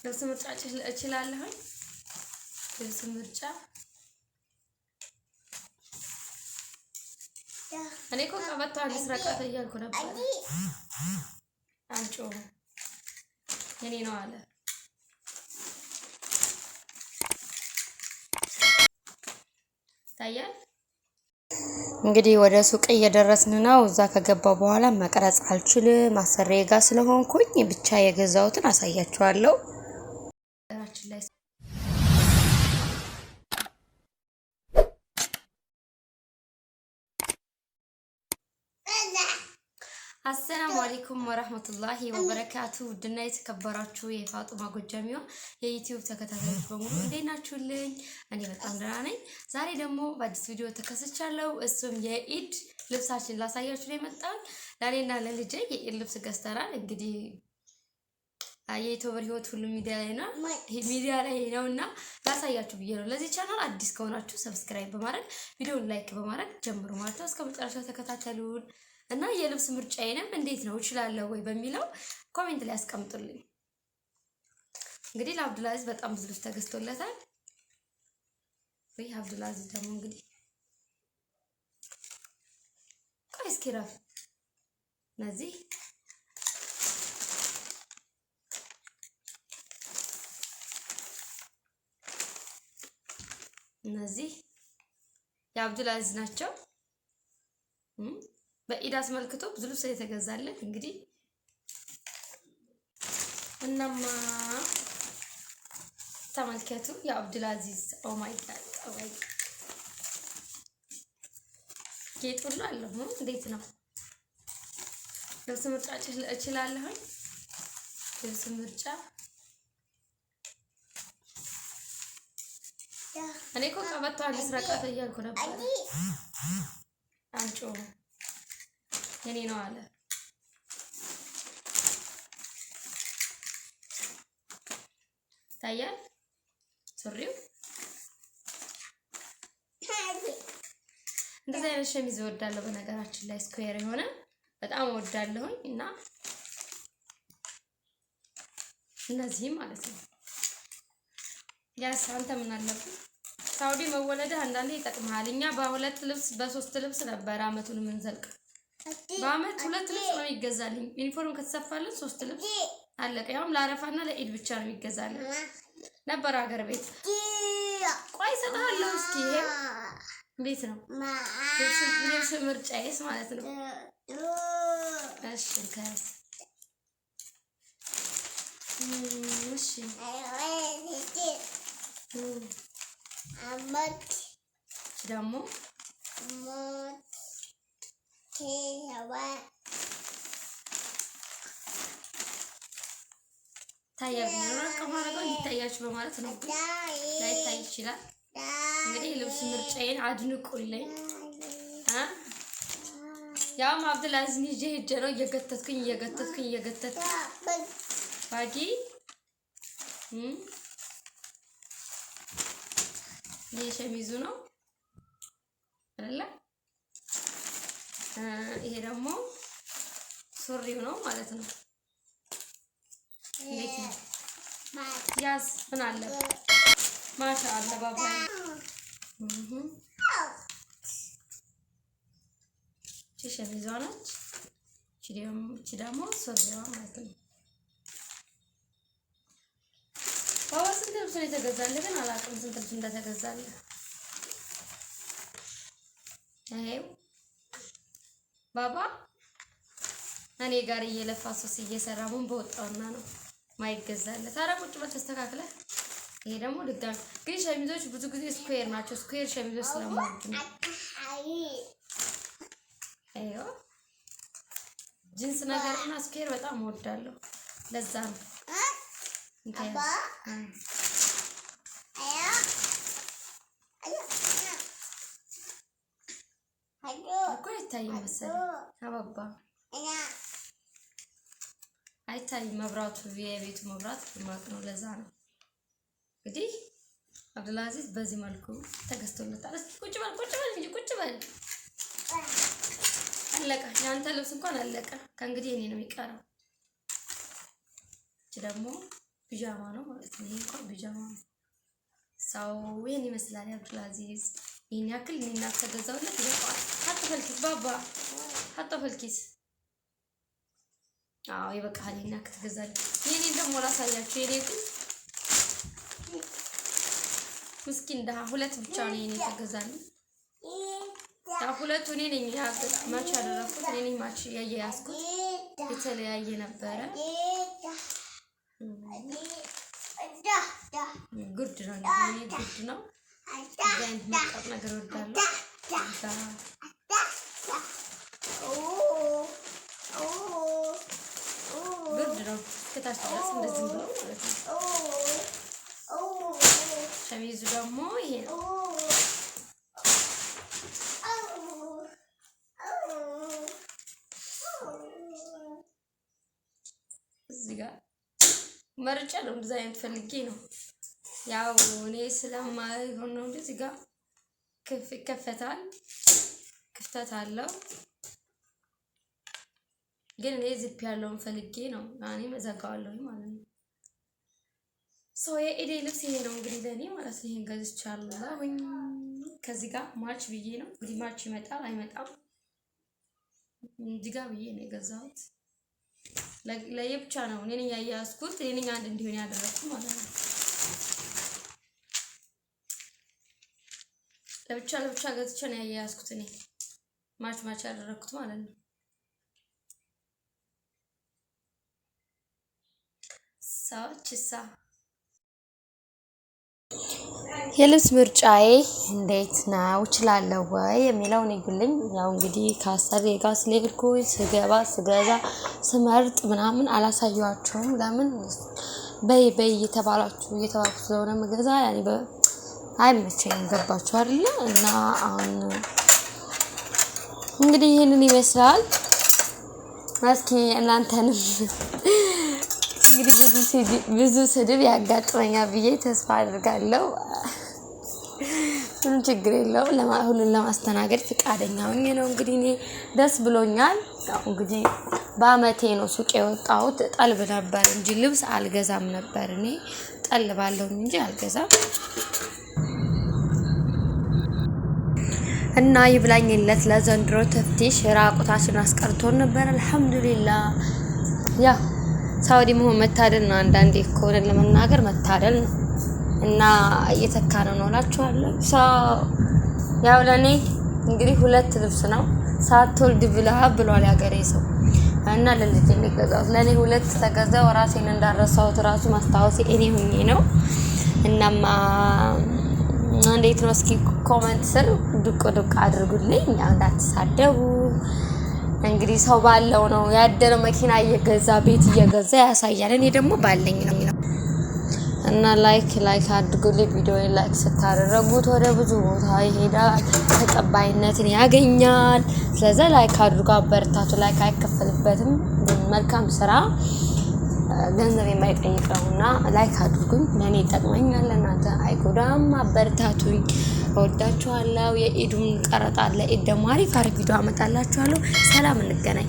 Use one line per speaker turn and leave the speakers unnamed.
ልብስ ምርጫ እችላለሁ። ልብስ ምርጫ እኔ እኮ ቀበቶ አልስረቃት እያልኩ ነበር። አንጮ የኔ ነው አለ። ታያል። እንግዲህ ወደ ሱቅ እየደረስን ነው። እዛ ከገባ በኋላ መቅረጽ አልችልም ማሰሪያ ጋር ስለሆንኩኝ ብቻ የገዛሁትን አሳያችኋለሁ። አሰላሙ አለይኩም ወራህመቱላሂ ወበረካቱ። ውድና የተከበራችሁ የፋጡማ ጎጃሚዋ የዩቲዩብ ተከታታዮች በሙሉ እንዴት ናችሁልኝ? እኔ በጣም ደህና ነኝ። ዛሬ ደግሞ በአዲስ ቪዲዮ ተከስቻለሁ። እሱም የኢድ ልብሳችን ላሳያችሁ ላይ መጣን። ለኔና ለልጄ የኢድ ልብስ ገዝተናል። እንግዲህ የዩቲዩበር ህይወት ሁሉ ሚዲያ ላይ ነውና ላሳያችሁ ብዬ ነው። ለዚህ ቻናል አዲስ ከሆናችሁ ሰብስክራይብ በማድረግ ቪዲዮውን ላይክ በማድረግ ጀምሩ ማለት ነው። እስከ መጨረሻው ተከታተሉን። እና የልብስ ምርጫዬንም እንዴት ነው እችላለሁ ወይ በሚለው ኮሜንት ላይ አስቀምጡልኝ። እንግዲህ ለአብዱልአዚዝ በጣም ብዙ ልብስ ተገዝቶለታል። ወይ አብዱልአዚዝ ደግሞ እንግዲህ ቆይ እስኪ ረፍ እነዚህ የአብዱልአዚዝ ናቸው። በኢድ አስመልክቶ ብዙ ልብስ የተገዛለት እንግዲህ እናማ ተመልከቱ። የአብዱልአዚዝ ኦ ማይ ጋድ ጌጥ ሁሉ አለው። እንዴት ነው ልብስ ምርጫ እችላለሁ። ልብስ ምርጫ እኔ እኮ ቀበቶ አልስረቃት እያልኩ ነበር። አንጮ የኔ ነው አለ። ታያል። ሱሪው እንደዚህ አይነት ሸሚዝ እወዳለሁ። በነገራችን ላይ ስኩዌር የሆነ በጣም እወዳለሁኝ እና እነዚህ ማለት ነው። ያስ አንተ ምን አለብህ? ሳውዲ መወለድህ አንዳንዴ ይጠቅምሃል። እኛ በሁለት ልብስ በሶስት ልብስ ነበር አመቱን የምንዘልቅ። በአመት ሁለት ልብስ ነው የሚገዛልኝ። ዩኒፎርም ከተሰፋልን ሶስት ልብስ አለቀ። ያውም ለአረፋና ለኢድ ብቻ ነው የሚገዛልን ነበር ሀገር ቤት። ቆይ እሰጥሃለሁ። እስኪ ይሄ እንዴት ነው ልብስ ምርጫዬስ ማለት ነው። እሺ ከስ እሺ ደግሞ ታያችሁ ነው ከማረጋው እንዲታያችሁ በማለት ነው። ላይታይ ይችላል። እንግዲህ ልብስ ምርጫዬን አድንቁልኝ። ያው አብዱልአዚዝ ይዤ ሄጄ ነው እየገተትኩኝ ባጊ ይሄ ሸሚዙ ነው አይደለ? ይሄ ደግሞ ሱሪው ነው ማለት ነው። እንዴት ነው ያዝ ምን አለ ማሻአላ ባባ። እቺ ሸሚዟ ነች። እቺ ደግሞ ሱሪዋ ማለት ነው። ስንት ልብስ ነው የተገዛልህ? ግን አላውቅም ስንት ልብስ እንደተገዛልህ። ይሄው ባባ እኔ ጋር እየለፋ ሶስ እየሰራ ምን በወጣውና ነው ማይገዛልህ? ታዲያ ቁጭ በል ተስተካክለህ። ይሄ ደግሞ ድጋሚ ግን ሸሚዞች ብዙ ጊዜ ስኩዌር ናቸው። ስኩዌር ሸሚዞች ስለማወድ ነው። አይዮ ጂንስ ነገርና ስኩዌር በጣም እወዳለሁ። ለዛ ነው እኮ አይታይም መሰለኝ። አባባ አይታይም መብራቱ፣ የቤቱ መብራት ማቅ ነው። ለዛ ነው እንግዲህ አብዱልአዚዝ በዚህ መልኩ ተገዝቶለታል። እስኪ ቁጭ በል እንጂ ቁጭ በል። አለቀ። ያንተ ልብስ እንኳን አለቀ። ከእንግዲህ እኔ ነው የሚቀረው። እቺ ደግሞ ፒጃማ ነው ማለት ነው። ይሄ እንኳን ፒጃማ ነው። ሰው ይሄን ይመስላል። አብዱልአዚዝ ይሄን ያክል እኔና ተገዛውለት ይበቃል። አጥፈልኪስ ባባ አጥፈልኪስ አዎ ይበቃል። ይሄን ያክል ተገዛልኝ። የኔ ደግሞ ላሳያችሁ። የኔ ግን ምስኪን ደሃ ሁለት ብቻ ነው የኔ ተገዛልኝ። ያ ሁለቱ እኔ ነኝ ማች ያደረኩት እኔ ነኝ ማች ያያያዝኩት። የተለያየ ነበረ። ጉድ ነው እኔ ጉድ ነው። ያን መጣጥ ነገር ወዳለሁ። ጉድ ነው ከታች ድረስ እንደዚህ ብሎ ማለት ነው። ሸሚዙ ደግሞ ይሄ ነው። እዚህ ጋር መርጫ ነው እንደዚህ አይነት ፈልጌ ነው። ያው እኔ ስለማይሆን ነው እንጂ እዚህ ጋር ይከፈታል፣ ክፍተት አለው። ግን እኔ ዝፕ ያለውን ፈልጌ ነው እኔ መዘጋዋለሁ ማለት ነው። ሰው የኢዴ ልብስ ይሄ ነው እንግዲህ ለኔ ማለት ነው። ይሄን ገዝቻለሁ። ከዚህ ጋር ማች ብዬ ነው እንግዲህ ማች ይመጣል አይመጣም እዚህ ጋር ብዬ ነው የገዛሁት። ለየብቻ ነው እኔ ነኝ ያያዝኩት። እኔ ነኝ አንድ እንዲሆን ያደረኩት ማለት ነው። ለብቻ ገዝቼ ነው ያያዝኩት እኔ ማች ያደረኩት ማለት ነው። ሳችሳ የልብስ ምርጫዬ እንዴት ነው እችላለሁ ወይ የሚለውን ይግልኝ። ያው እንግዲህ ከአሰሬ ጋር ስለሄድኩኝ ስገዛ ስመርጥ ምናምን አላሳየኋቸውም። ለምን በይ እየተባልኩ ስለሆነ መገዛ ያኔ አይመቸኝም። ገባችሁ አይደለ? እና አሁን እንግዲህ ይሄንን ይመስላል። እስኪ እናንተንም እንግዲህ ብዙ ስድብ ያጋጥመኛል ብዬ ተስፋ አድርጋለሁ። ምንም ችግር የለውም። ሁሉን ለማስተናገድ ፍቃደኛ ሆኜ ነው እንግዲህ እኔ ደስ ብሎኛል። ያው እንግዲህ በአመቴ ነው ሱቅ የወጣሁት። ጠልብ ነበር እንጂ ልብስ አልገዛም ነበር። እኔ ጠልባለሁ እንጂ አልገዛም። እና ይብላኝለት ለዘንድሮ ተፍቲሽ ራቁታችን አስቀርቶን ነበር። አልሐምዱሊላህ ያ ሳውዲ መሆን መታደል ነው። አንዳንዴ እኮ ለመናገር መታደል ነው። እና እየተካነ ነው እላችኋለሁ። ያው ለኔ እንግዲህ ሁለት ልብስ ነው ሳትወልድ ብላ ብሏል ያገሬ ሰው። እና ለልጅ የሚገዛው ለኔ ሁለት ተገዛው። ራሴን እንዳረሳሁት ራሱ ማስታወሴ እኔ ሆኜ ነው። እናማ እንዴት ነው እስኪ ኮሜንት ስር ዱቅ አድርጉልኝ። ያው እንዳትሳደቡ እንግዲህ ሰው ባለው ነው ያደረው። መኪና እየገዛ ቤት እየገዛ ያሳያል። እኔ ደግሞ ባለኝ ነው። እና ላይክ አድርጉልኝ። ቪዲዮውን ላይክ ስታደርጉት ወደ ብዙ ቦታ ይሄዳል፣ ተቀባይነትን ያገኛል። ስለዚህ ላይክ አድርጉ፣ አበረታቱ። ላይክ አይከፈልበትም። መልካም ስራ ገንዘብ የማይጠይቅ ነውና ላይክ አድርጉኝ። ለኔ ይጠቅመኛል፣ እናንተ አይጎዳም። አበረታቱኝ። እወዳችኋለሁ። የኢዱን ቀረጣ አለ። ኢድ ደግሞ አሪፍ ቪዲዮ አመጣላችኋለሁ። ሰላም እንገናኝ።